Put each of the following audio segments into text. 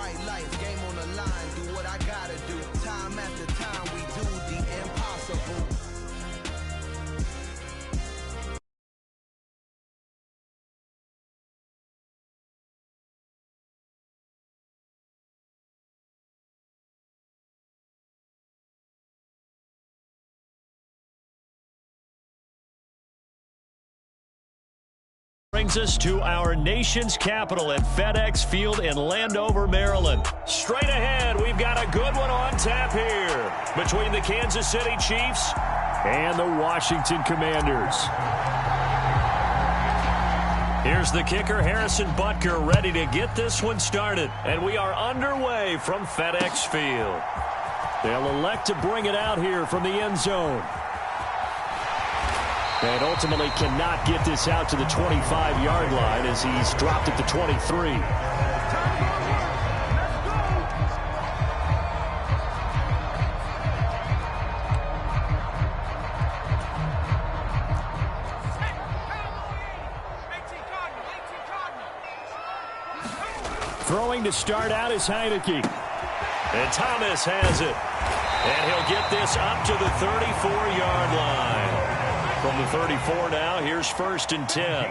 bright lights, game on the line, do what I gotta do. Time after time, we do the impossible. Brings us to our nation's capital at FedEx Field in Landover, Maryland. Straight ahead, we've got a good one on tap here between the Kansas City Chiefs and the Washington Commanders. Here's the kicker, Harrison Butker, ready to get this one started. And we are underway from FedEx Field. They'll elect to bring it out here from the end zone. And ultimately cannot get this out to the 25-yard line as he's dropped at the 23. Throwing to start out is Heineke. And Thomas has it. And he'll get this up to the 34-yard line. From the 34 now, here's 1st and 10.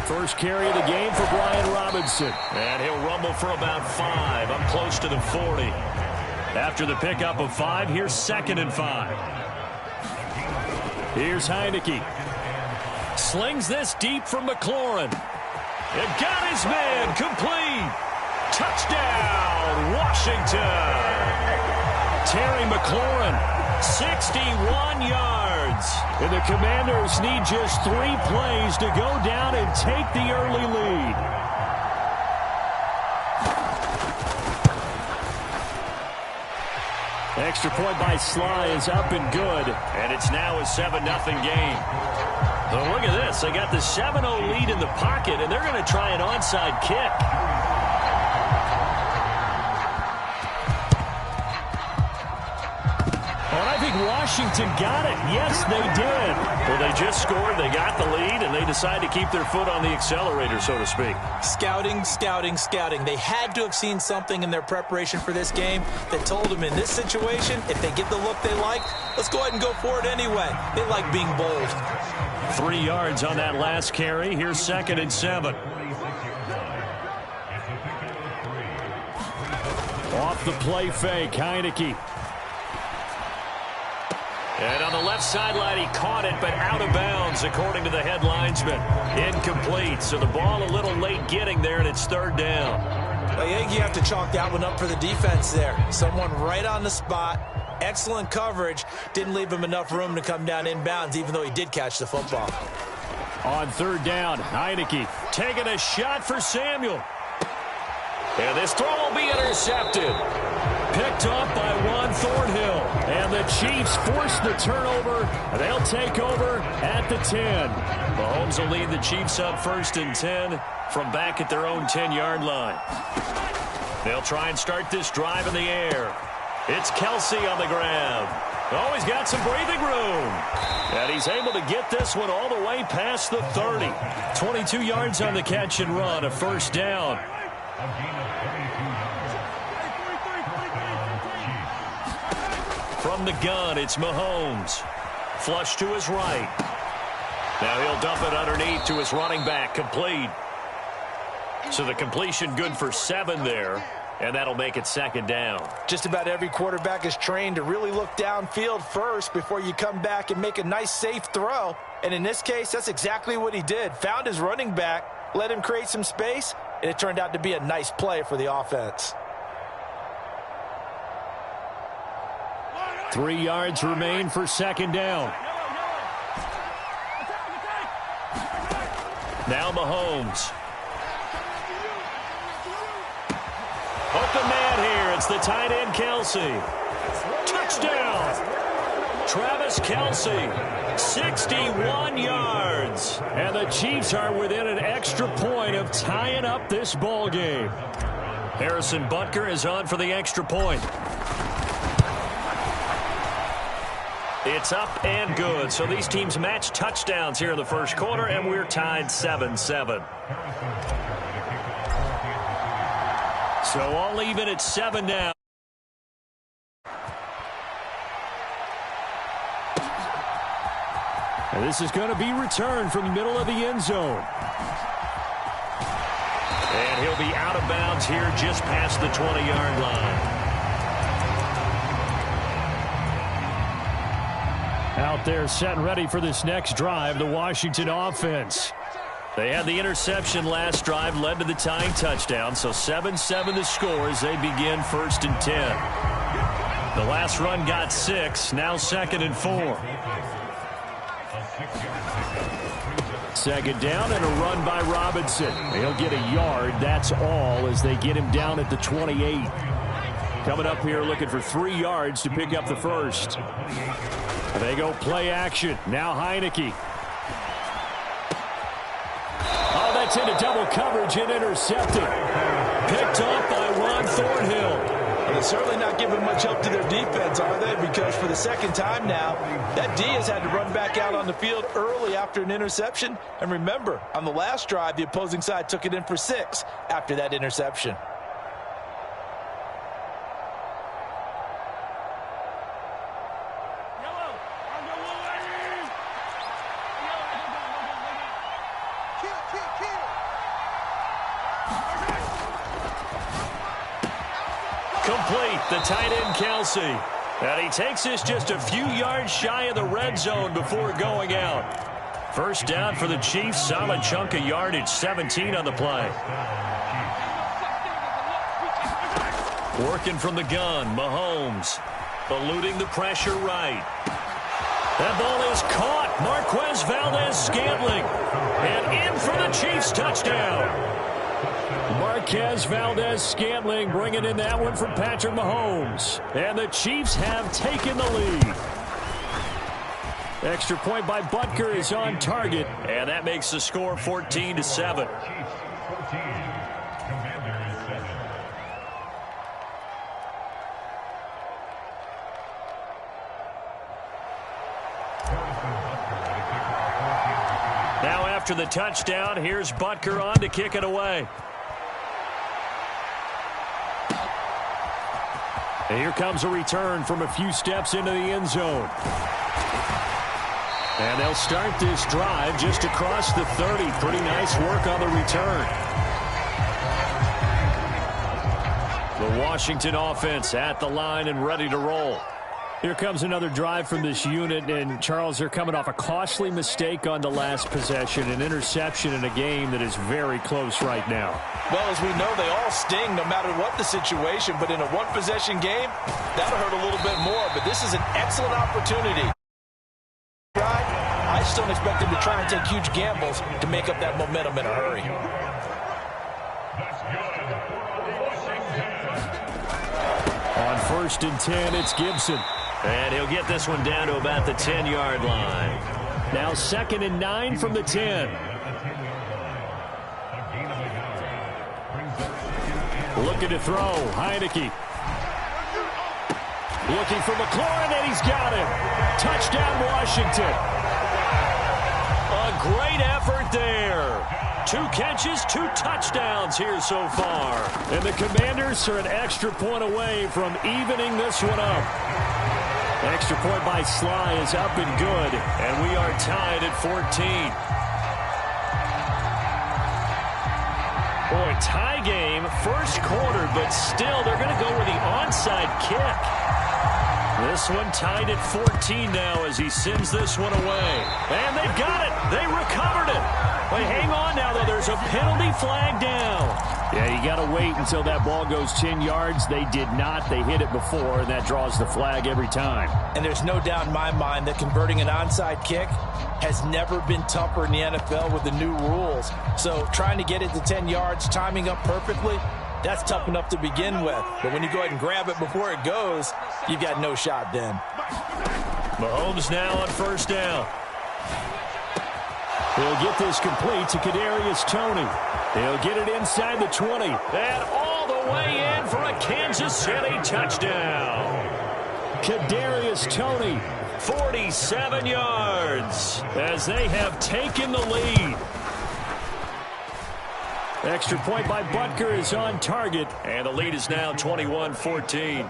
First carry of the game for Brian Robinson. And he'll rumble for about 5, up close to the 40. After the pickup of 5, here's 2nd and 5. Here's Heineke. Slings this deep from McLaurin. And got his man complete. Touchdown, Washington. Terry McLaurin, 61 yards. And the Commanders need just 3 plays to go down and take the early lead. Extra point by Sly is up and good. And it's now a 7-0 game. Well, look at this. They got the 7-0 lead in the pocket, and they're going to try an onside kick. I think Washington got it. Yes, they did. Well, they just scored, they got the lead, and they decide to keep their foot on the accelerator, so to speak. Scouting, scouting, scouting. They had to have seen something in their preparation for this game that told them in this situation, if they get the look they like, let's go ahead and go for it anyway. They like being bold. 3 yards on that last carry. Here's 2nd and 7. Off the play fake, Heineke. And on the left sideline, he caught it, but out of bounds, according to the head linesman. Incomplete, so the ball a little late getting there, and it's 3rd down. I think you have to chalk that one up for the defense there. Someone right on the spot, excellent coverage, didn't leave him enough room to come down inbounds, even though he did catch the football. On 3rd down, Heineke taking a shot for Samuel. And this throw will be intercepted. Picked off by Juan Thornhill. And the Chiefs force the turnover. They'll take over at the 10. Mahomes will lead the Chiefs up 1st and 10 from back at their own 10-yard line. They'll try and start this drive in the air. It's Kelsey on the grab. Oh, he's got some breathing room. And he's able to get this one all the way past the 30. 22 yards on the catch and run, a 1st down. From the gun, it's Mahomes. Flush to his right. Now he'll dump it underneath to his running back, complete. So the completion good for 7 there, and that'll make it 2nd down. Just about every quarterback is trained to really look downfield first before you come back and make a nice, safe throw. And in this case, that's exactly what he did. Found his running back, let him create some space, and it turned out to be a nice play for the offense. 3 yards remain for 2nd down. Now Mahomes. Open man here. It's the tight end, Kelsey. Touchdown. Travis Kelsey, 61 yards. And the Chiefs are within an extra point of tying up this ball game. Harrison Butker is on for the extra point. It's up and good. So these teams match touchdowns here in the first quarter, and we're tied 7-7. So all even at 7 now. And this is going to be returned from the middle of the end zone. And he'll be out of bounds here just past the 20-yard line. Out there set and ready for this next drive, the Washington offense. They had the interception last drive, led to the tying touchdown, so 7-7 the score as they begin 1st and 10. The last run got 6, now 2nd and 4. Second down and a run by Robinson. He'll get a yard, that's all, as they get him down at the 28. Coming up here looking for 3 yards to pick up the first. They go play action. Now Heineke. Oh, that's into double coverage and intercepted. Picked off by Ron Thornhill. Well, they're certainly not giving much help to their defense, are they? Because for the second time now, that D has had to run back out on the field early after an interception. And remember, on the last drive, the opposing side took it in for 6 after that interception. Complete, the tight end Kelsey. And he takes this just a few yards shy of the red zone before going out. First down for the Chiefs, solid chunk of yardage, 17 on the play. Working from the gun, Mahomes. Eluding the pressure right. That ball is caught. Marquez Valdez-Scantling. And in for the Chiefs touchdown. Marquez Valdez-Scantling bringing in that one from Patrick Mahomes. And the Chiefs have taken the lead. Extra point by Butker is on target. And that makes the score 14-7. Now after the touchdown, here's Butker on to kick it away. And here comes a return from a few steps into the end zone. And they'll start this drive just across the 30. Pretty nice work on the return. The Washington offense at the line and ready to roll. Here comes another drive from this unit, and Charles, they're coming off a costly mistake on the last possession, an interception in a game that is very close right now. Well, as we know, they all sting no matter what the situation, but in a one-possession game, that'll hurt a little bit more, but this is an excellent opportunity. I just don't expect them to try and take huge gambles to make up that momentum in a hurry. On 1st and 10, it's Gibson. And he'll get this one down to about the 10-yard line. Now 2nd and 9 from the 10. Looking to throw, Heineke. Looking for McLaurin, and he's got him. Touchdown, Washington. A great effort there. 2 catches, 2 touchdowns here so far. And the Commanders are an extra point away from evening this one up. Extra point by Sly is up and good, and we are tied at 14. Boy, tie game, first quarter, but still they're going to go with the onside kick. This one tied at 14 now as he sends this one away. And they've got it. They recovered it. But hang on now, though. There's a penalty flag down. Yeah, you got to wait until that ball goes 10 yards. They did not. They hit it before, and that draws the flag every time. And there's no doubt in my mind that converting an onside kick has never been tougher in the NFL with the new rules. So trying to get it to 10 yards, timing up perfectly, that's tough enough to begin with. But when you go ahead and grab it before it goes, you've got no shot then. Mahomes now on 1st down. He'll get this complete to Kadarius Toney. He'll get it inside the 20. And all the way in for a Kansas City touchdown. Kadarius Toney, 47 yards as they have taken the lead. Extra point by Butker is on target, and the lead is now 21-14.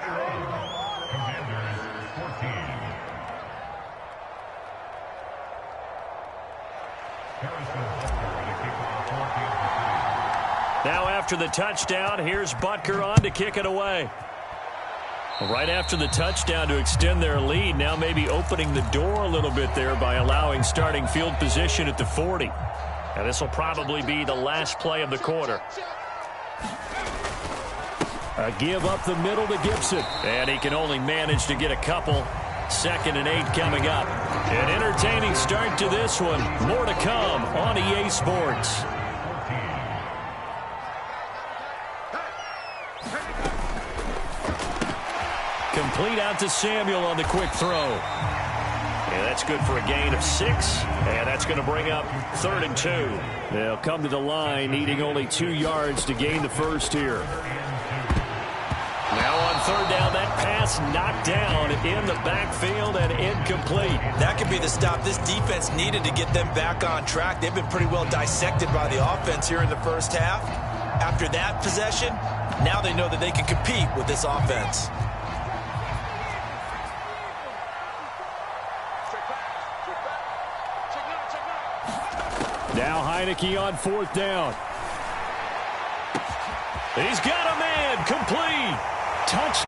Now after the touchdown, here's Butker on to kick it away. Right after the touchdown to extend their lead, now maybe opening the door a little bit there by allowing starting field position at the 40. And this will probably be the last play of the quarter. A give up the middle to Gibson. And he can only manage to get a couple. 2nd and 8 coming up. An entertaining start to this one. More to come on EA Sports. Complete out to Samuel on the quick throw. And that's good for a gain of 6. And that's going to bring up 3rd and 2. They'll come to the line needing only 2 yards to gain the first here. Now on 3rd down, that pass knocked down in the backfield and incomplete. That could be the stop this defense needed to get them back on track. They've been pretty well dissected by the offense here in the first half. After that possession, now they know that they can compete with this offense. Now Heineke on 4th down. He's got a man, complete. Touch.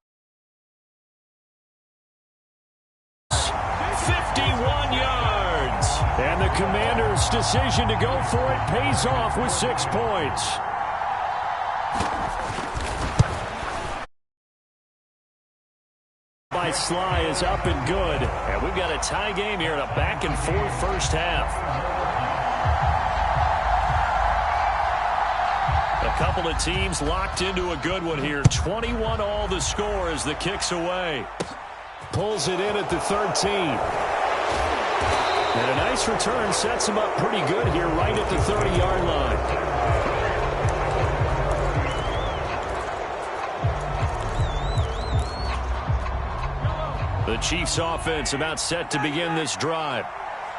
51 yards. And the Commanders' decision to go for it pays off with 6 points. By Sly is up and good. And we've got a tie game here in a back-and-forth first half. A couple of teams locked into a good one here. 21 all the score as the kick's away. Pulls it in at the 13. And a nice return sets him up pretty good here right at the 30-yard line. The Chiefs offense about set to begin this drive.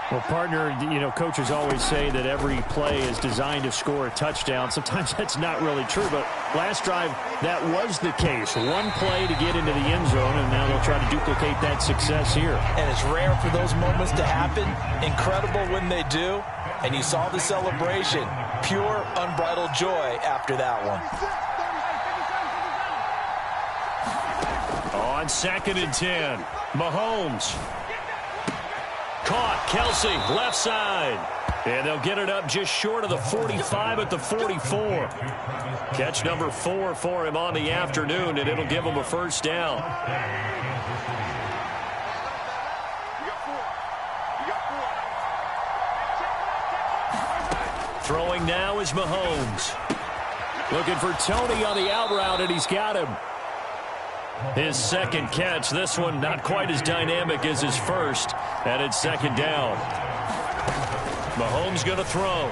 Well, partner, you know, coaches always say that every play is designed to score a touchdown. Sometimes that's not really true, but last drive, that was the case. One play to get into the end zone, and now they'll try to duplicate that success here. And it's rare for those moments to happen. Incredible when they do. And you saw the celebration. Pure, unbridled joy after that one. On 2nd and 10, Mahomes. Caught, Kelsey, left side. And they'll get it up just short of the 45 at the 44. Catch number 4 for him on the afternoon, and it'll give him a first down. Throwing now is Mahomes. Looking for Tony on the out route, and he's got him. His 2nd catch, this one not quite as dynamic as his first, and it's 2nd down. Mahomes going to throw.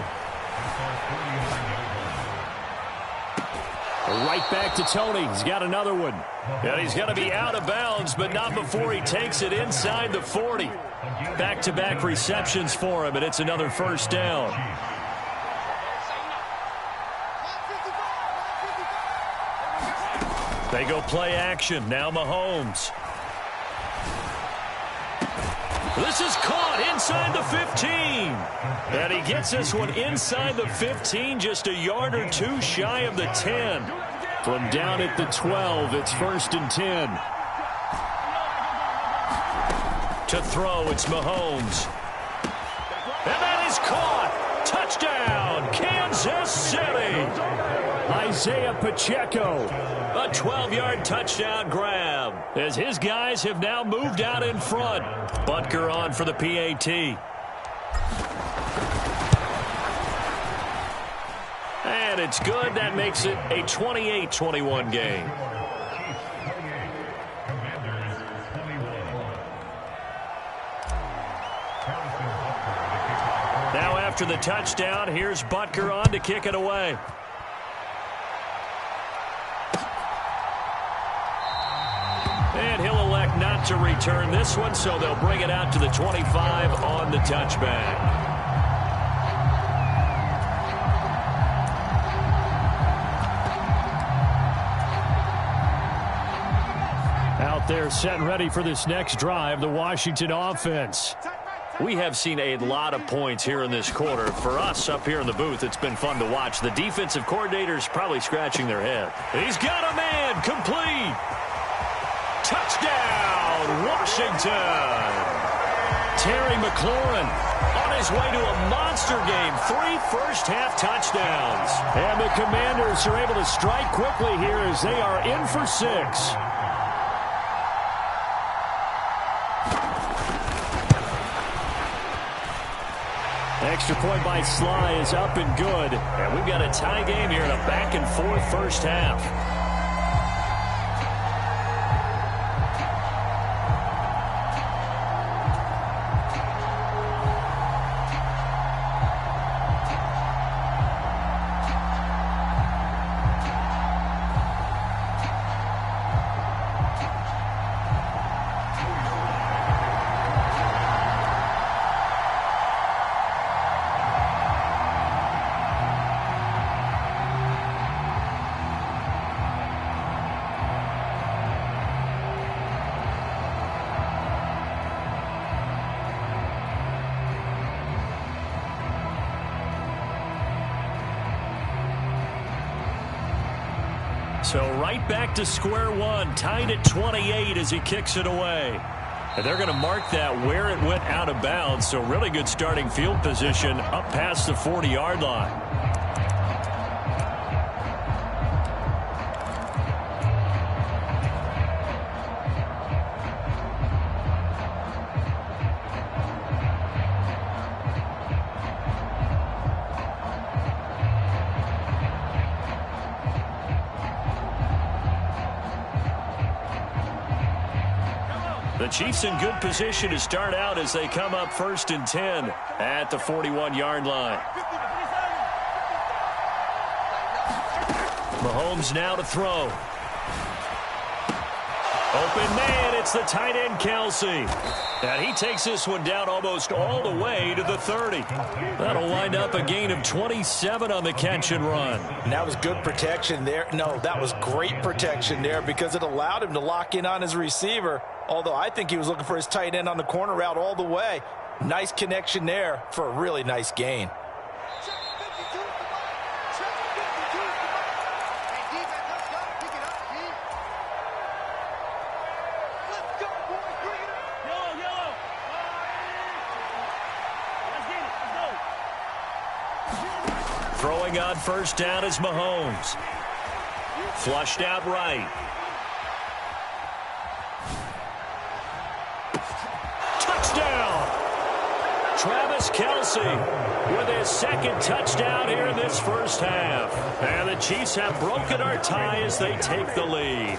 Right back to Tony. He's got another one. And he's going to be out of bounds, but not before he takes it inside the 40. Back-to-back receptions for him, and it's another first down. They go play action. Now Mahomes. This is caught inside the 15. And he gets this one inside the 15, just a yard or 2 shy of the 10. From down at the 12, it's 1st and 10. To throw, it's Mahomes. And that is caught. Touchdown, Kansas City. Isaiah Pacheco. A 12-yard touchdown grab as his guys have now moved out in front. Butker on for the PAT. And it's good. That makes it a 28-21 game. Now after the touchdown, here's Butker on to kick it away. And he'll elect not to return this one, so they'll bring it out to the 25 on the touchback. Out there set and ready for this next drive, the Washington offense. We have seen a lot of points here in this quarter. For us up here in the booth, it's been fun to watch. The defensive coordinator's probably scratching their head. He's got a man, complete. Touchdown, Washington. Terry McLaurin on his way to a monster game. 3 first-half touchdowns. And the Commanders are able to strike quickly here as they are in for 6. Extra point by Sly is up and good. And we've got a tie game here in a back-and-forth first half. So right back to square one, tied at 28 as he kicks it away. And they're going to mark that where it went out of bounds, so really good starting field position up past the 40-yard line. The Chiefs in good position to start out as they come up 1st and 10 at the 41-yard line. Mahomes now to throw. Open man, it's the tight end Kelsey. And he takes this one down almost all the way to the 30. That'll wind up a gain of 27 on the catch and run. And that was good protection there. No, that was great protection there because it allowed him to lock in on his receiver. Although I think he was looking for his tight end on the corner route all the way. Nice connection there for a really nice gain. Throwing on first down is Mahomes. Flushed out right. Travis Kelsey with his second touchdown here in this first half. And the Chiefs have broken our tie as they take the lead.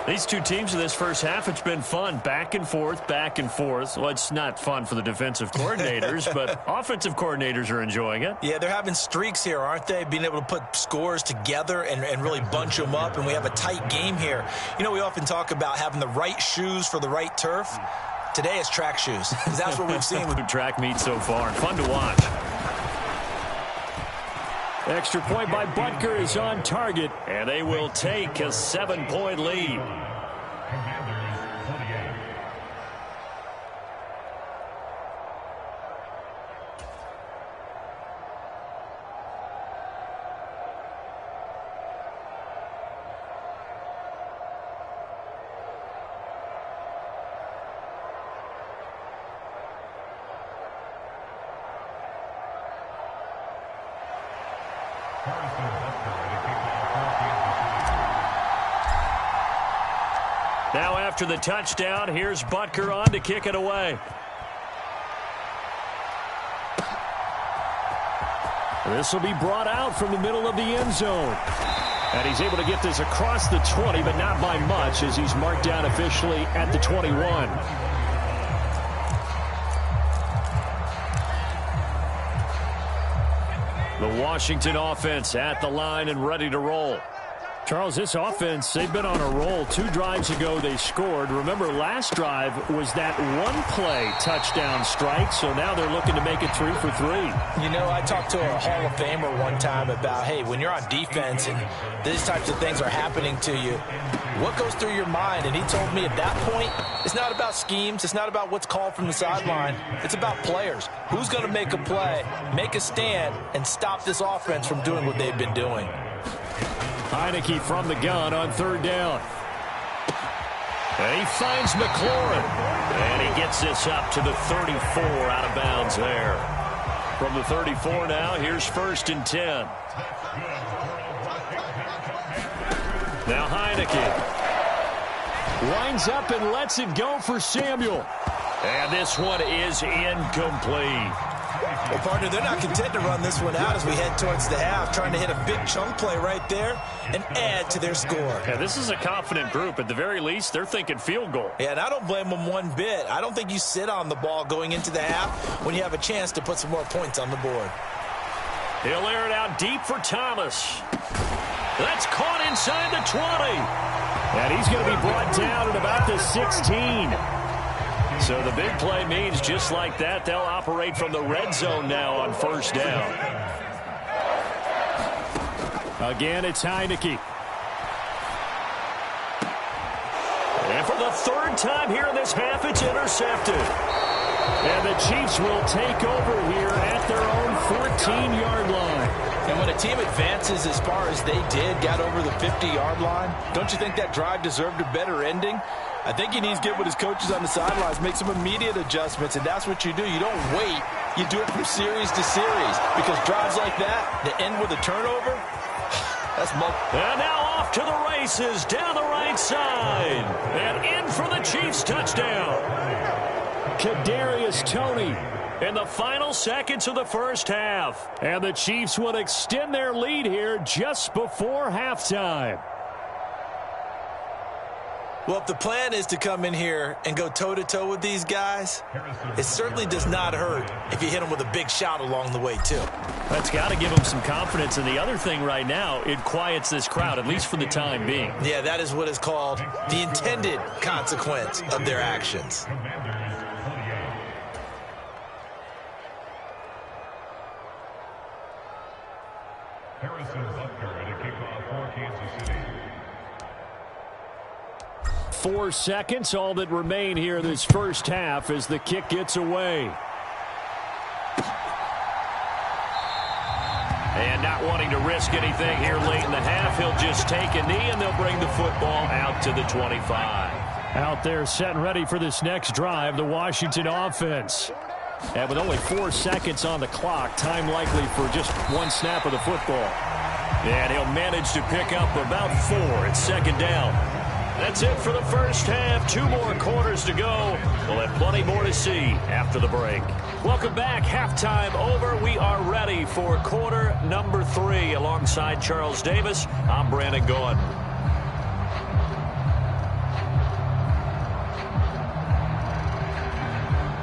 These two teams in this first half, it's been fun. Back and forth, back and forth. Well, it's not fun for the defensive coordinators, but offensive coordinators are enjoying it. Yeah, they're having streaks here, aren't they? Being able to put scores together and really bunch them up, and we have a tight game here. You know, we often talk about having the right shoes for the right turf. Today is track shoes. That's what we've seen with track meet so far. Fun to watch. Extra point by Butker is on target, and they will take a 7-point lead. Now after the touchdown, here's Butker on to kick it away. This will be brought out from the middle of the end zone. And he's able to get this across the 20, but not by much as he's marked down officially at the 21. The Washington offense at the line and ready to roll. Charles, this offense, they've been on a roll. 2 drives ago, they scored. Remember, last drive was that one-play touchdown strike, so now they're looking to make it 3 for 3. You know, I talked to a Hall of Famer one time about, hey, when you're on defense and these types of things are happening to you, what goes through your mind? And he told me at that point, it's not about schemes. It's not about what's called from the sideline. It's about players. Who's going to make a play, make a stand, and stop this offense from doing what they've been doing? Heineke from the gun on 3rd down. And he finds McLaurin. And he gets this up to the 34 out of bounds there. From the 34 now, here's 1st and 10. Now Heineke winds up and lets it go for Samuel. And this one is incomplete. Well, partner, they're not content to run this one out as we head towards the half, trying to hit a big chunk play right there and add to their score. Yeah, this is a confident group. At the very least, they're thinking field goal. Yeah, and I don't blame them one bit. I don't think you sit on the ball going into the half when you have a chance to put some more points on the board. He'll air it out deep for Thomas. That's caught inside the 20. And he's going to be brought down at about the 16. So the big play means just like that, they'll operate from the red zone now on 1st down. Again, it's Heineke. And for the 3rd time here in this half, it's intercepted. And the Chiefs will take over here at their own 14-yard line. And when a team advances as far as they did, got over the 50-yard line, don't you think that drive deserved a better ending? I think he needs to get with his coaches on the sidelines, make some immediate adjustments, and that's what you do. You don't wait. You do it from series to series, because drives like that end with a turnover, that's multiple. And now off to the races, down the right side, and in for the Chiefs touchdown. Kadarius Toney in the final seconds of the 1st half. And the Chiefs would extend their lead here just before halftime. Well, if the plan is to come in here and go toe-to-toe with these guys, it certainly does not hurt if you hit them with a big shot along the way, too. That's got to give them some confidence. And the other thing right now, it quiets this crowd, at least for the time being. Yeah, that is what is called the intended consequence of their actions. Harrison Butker at a kickoff for Kansas City. 4 seconds, all that remain here this 1st half as the kick gets away. And not wanting to risk anything here late in the half, he'll just take a knee and they'll bring the football out to the 25. Out there set and ready for this next drive, the Washington offense. And with only 4 seconds on the clock, time likely for just one snap of the football. And he'll manage to pick up about 4. It's 2nd down. That's it for the 1st half. 2 more quarters to go. We'll have plenty more to see after the break. Welcome back. Halftime over. We are ready for quarter number 3. Alongside Charles Davis, I'm Brandon Gaudin.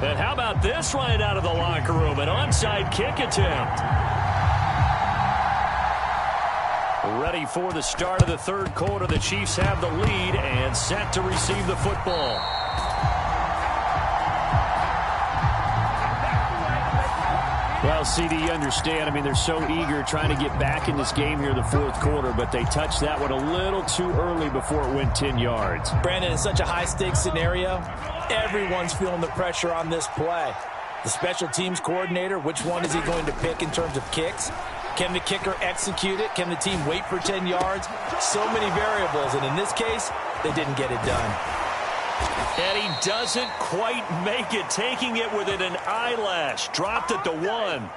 And how about this right out of the locker room? An onside kick attempt. Ready for the start of the 3rd quarter. The Chiefs have the lead and set to receive the football. Well, CD, you understand. I mean, they're so eager trying to get back in this game here in the 4th quarter, but they touched that one a little too early before it went 10 yards. Brandon, in such a high-stakes scenario, everyone's feeling the pressure on this play. The special teams coordinator, which one is he going to pick in terms of kicks? Can the kicker execute it? Can the team wait for 10 yards? So many variables, and in this case, they didn't get it done. And he doesn't quite make it, taking it within an eyelash. Dropped it to 1. And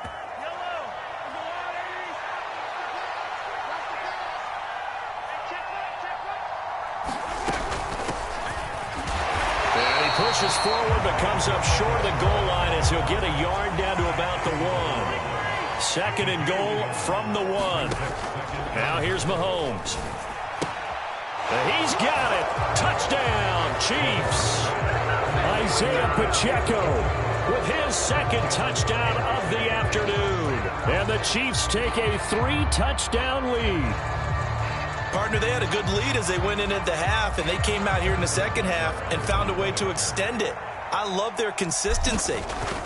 he pushes forward, but comes up short of the goal line as he'll get a yard down to about the 1. 2nd and goal from the 1. Now here's Mahomes. He's got it. Touchdown, Chiefs. Isaiah Pacheco with his 2nd touchdown of the afternoon. And the Chiefs take a 3-touchdown lead. Partner, they had a good lead as they went in at the half, and they came out here in the second half and found a way to extend it. I love their consistency.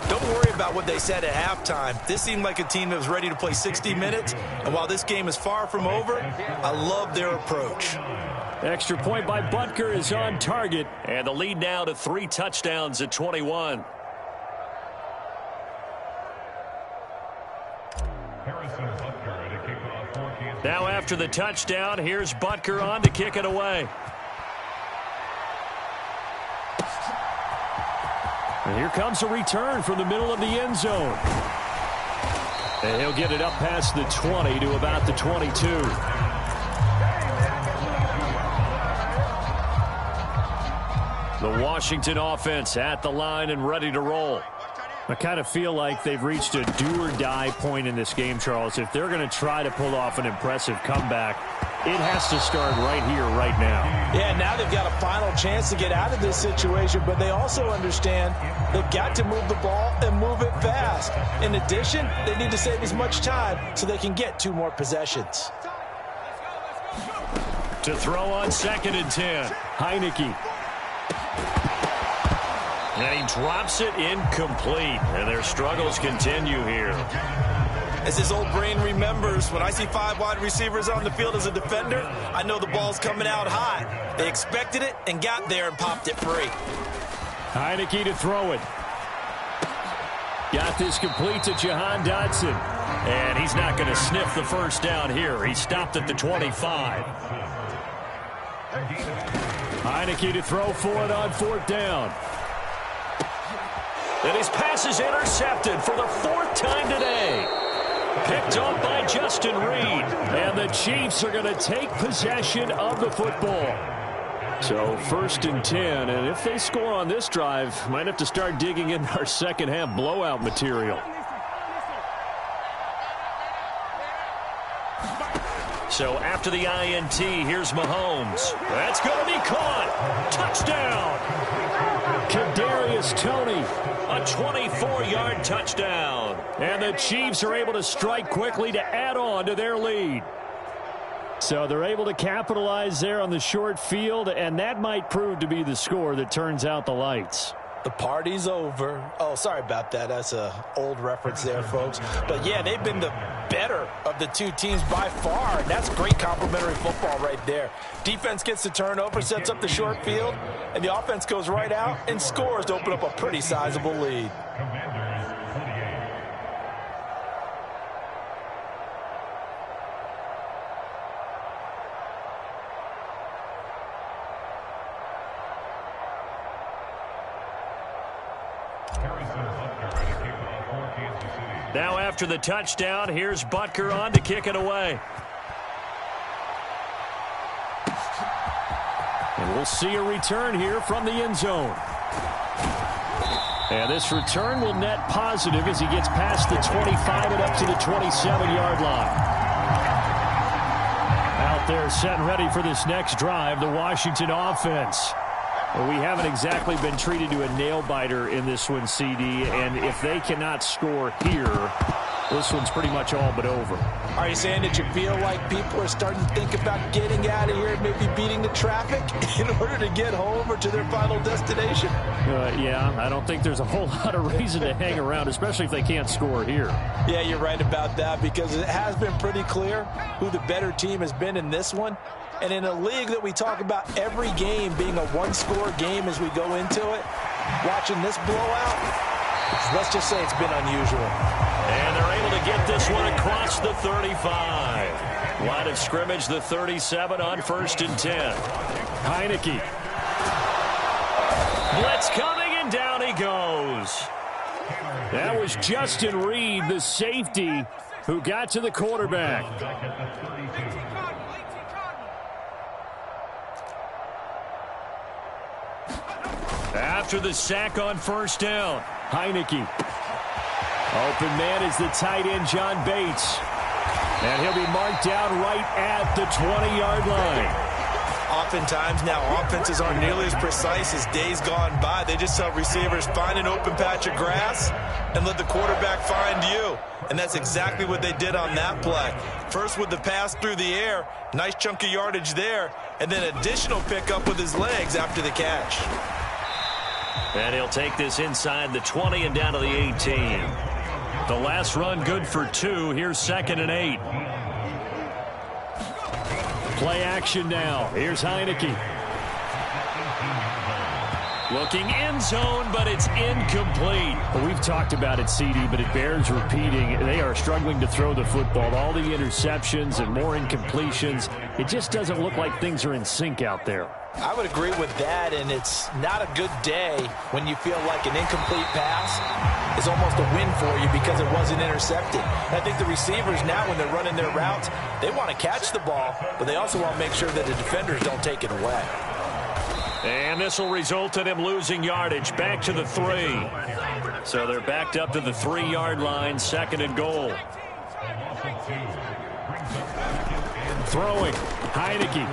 Don't worry about what they said at halftime. This seemed like a team that was ready to play 60 minutes, and while this game is far from over, I love their approach. Extra point by Butker is on target, and the lead now to 3 touchdowns at 21. Now after the touchdown, here's Butker on to kick it away. And here comes a return from the middle of the end zone. And he'll get it up past the 20 to about the 22. The Washington offense at the line and ready to roll. I kind of feel like they've reached a do-or-die point in this game, Charles. If they're going to try to pull off an impressive comeback, it has to start right here, right now. Yeah, now they've got a final chance to get out of this situation, but they also understand they've got to move the ball and move it fast. In addition, they need to save as much time so they can get 2 more possessions. To throw on 2nd and 10, Heineke. And he drops it incomplete, and their struggles continue here. As his old brain remembers, when I see 5 wide receivers on the field as a defender, I know the ball's coming out high. They expected it and got there and popped it free. Heineke to throw it. Got this complete to Jahan Dotson. And he's not going to sniff the first down here. He stopped at the 25. Heineke to throw for it on 4th down. And his pass is intercepted for the 4th time today. Picked up by Justin Reed. And the Chiefs are going to take possession of the football. So 1st and 10. And if they score on this drive, might have to start digging in our second half blowout material. So after the INT, here's Mahomes. That's going to be caught. Touchdown. Kadarius Toney, a 24-yard touchdown. And the Chiefs are able to strike quickly to add on to their lead. So they're able to capitalize there on the short field, and that might prove to be the score that turns out the lights. The party's over. Oh, sorry about that. That's an old reference there, folks. But, yeah, they've been the better of the 2 teams by far. And that's great complimentary football right there. Defense gets the turnover, sets up the short field, and the offense goes right out and scores to open up a pretty sizable lead. Now after the touchdown, here's Butker on to kick it away. And we'll see a return here from the end zone. And this return will net positive as he gets past the 25 and up to the 27-yard line. Out there set and ready for this next drive, the Washington offense. Well, we haven't exactly been treated to a nail-biter in this one, CD, and if they cannot score here, this one's pretty much all but over. Are you saying that you feel like people are starting to think about getting out of here and maybe beating the traffic in order to get home or to their final destination? Yeah, I don't think there's a whole lot of reason to hang around, especially if they can't score here. Yeah, you're right about that, because it has been pretty clear who the better team has been in this one. And in a league that we talk about every game being a one-score game as we go into it, watching this blowout, let's just say it's been unusual. And they're able to get this one across the 35. Line of scrimmage, the 37 on 1st and 10. Heineke. Blitz coming, and down he goes. That was Justin Reed, the safety, who got to the quarterback. After the sack on 1st down, Heineke. Open man is the tight end, John Bates. And he'll be marked down right at the 20-yard line. Oftentimes now, offenses aren't nearly as precise as days gone by. They just tell receivers, find an open patch of grass and let the quarterback find you. And that's exactly what they did on that play. First with the pass through the air, nice chunk of yardage there, and then additional pickup with his legs after the catch. And he'll take this inside the 20 and down to the 18. The last run good for 2. Here's 2nd and 8. Play action now. Here's Heineke. Looking end zone, but it's incomplete. Well, we've talked about it, CD, but it bears repeating. They are struggling to throw the football. All the interceptions and more incompletions. It just doesn't look like things are in sync out there. I would agree with that, and it's not a good day when you feel like an incomplete pass is almost a win for you because it wasn't intercepted. And I think the receivers now, when they're running their routes, they want to catch the ball, but they also want to make sure that the defenders don't take it away. And this will result in him losing yardage back to the 3. So they're backed up to the 3-yard line, 2nd and goal. Throwing, Heineke.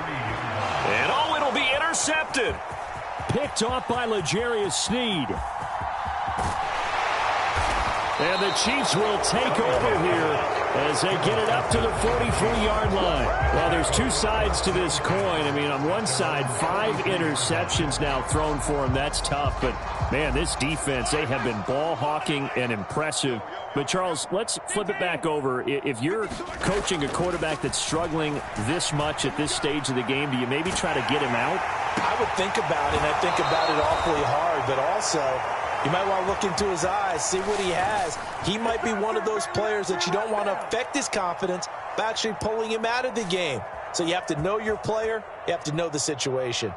And oh, it'll be intercepted. Picked off by Sneed. And the Chiefs will take over here as they get it up to the 43-yard line. Well, there's two sides to this coin. I mean, on one side, 5 interceptions now thrown for him. That's tough. But, man, this defense, they have been ball hawking and impressive. But, Charles, let's flip it back over. If you're coaching a quarterback that's struggling this much at this stage of the game, do you maybe try to get him out? I would think about it, and I think about it awfully hard. But also, you might want to look into his eyes, see what he has. He might be one of those players that you don't want to affect his confidence by actually pulling him out of the game. So you have to know your player. You have to know the situation.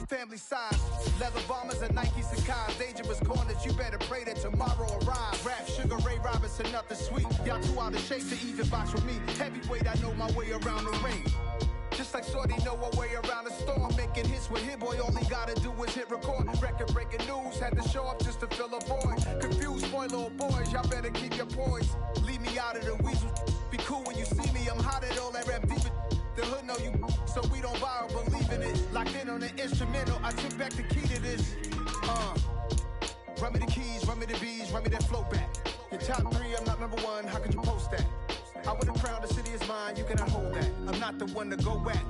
Family size, leather bombers and Nike Sacai's. Dangerous corners, you better pray that tomorrow arrives. Rap, Sugar Ray Robinson, nothing sweet. Y'all too out of shape to even box with me. Heavyweight, I know my way around the ring. Just like Shorty know her way around the storm. Making hits with Hit Boy, all he gotta do is hit record. Record breaking news, had to show up just to fill a void. Confused boy, little boys, y'all better keep your poise. Leave me out of the weasel. Be cool when you see me, I'm hot at all that rap deep. The hood know you, so we don't borrow, believe in it. Locked in on the instrumental, I took back the key to this. Run me the keys, run me the bees, run me that flow back. Your top 3, I'm not number 1, how could you post that? I would have crowned the city is mine, you cannot hold that. I'm not the one to go back.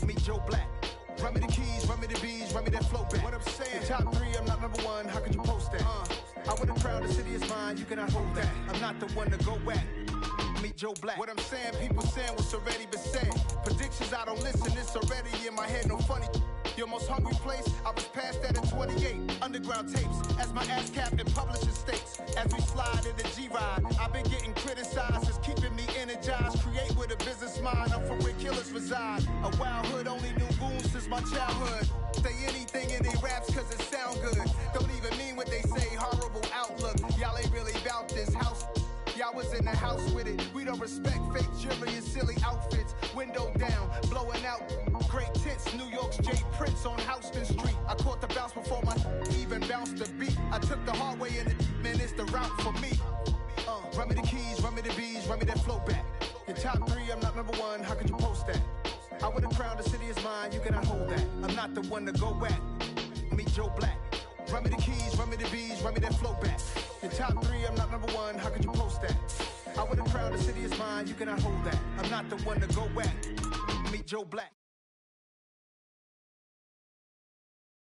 Meet Joe Black. Run me the keys, run me the bees, run me that flow back. What I'm saying, your top 3, I'm not number 1, how could you post that? I would have crowned the city is mine, you cannot hold that. I'm not the one to go back. Meet Joe Black. What I'm saying, people saying what's already been said. Predictions, I don't listen, it's already in my head, no funny. Your most hungry place, I was past that in 28. Underground tapes, as my ass cap in publishing states. As we slide in the G-Ride, I've been getting criticized, it's keeping me energized. Create with a business mind, I'm from where killers reside. A wild hood, only knew goons since my childhood. Say anything in they raps cause it sound good. Don't even mean what they say, horrible outlook. Y'all ain't really about this house. Y'all was in the house with it. We don't respect fake jewelry and silly outfits. Window down, blowing out. Great tits, New York's J. Prince on Houston Street. I caught the bounce before my even bounced the beat. I took the hard way in it, man, it's the route for me. Run me the keys, run me the bees, run me that flow back. Your top 3, I'm not number 1, how could you post that? I would have crowned the city is mine, you cannot hold that. I'm not the one to go back. Meet Joe Black. Run me the keys, run me the bees, run me that flow back. Your top 3, I'm not number 1, how could you post that? I would have crowned the city is mine, you cannot hold that. I'm not the one to go back. Meet Joe Black.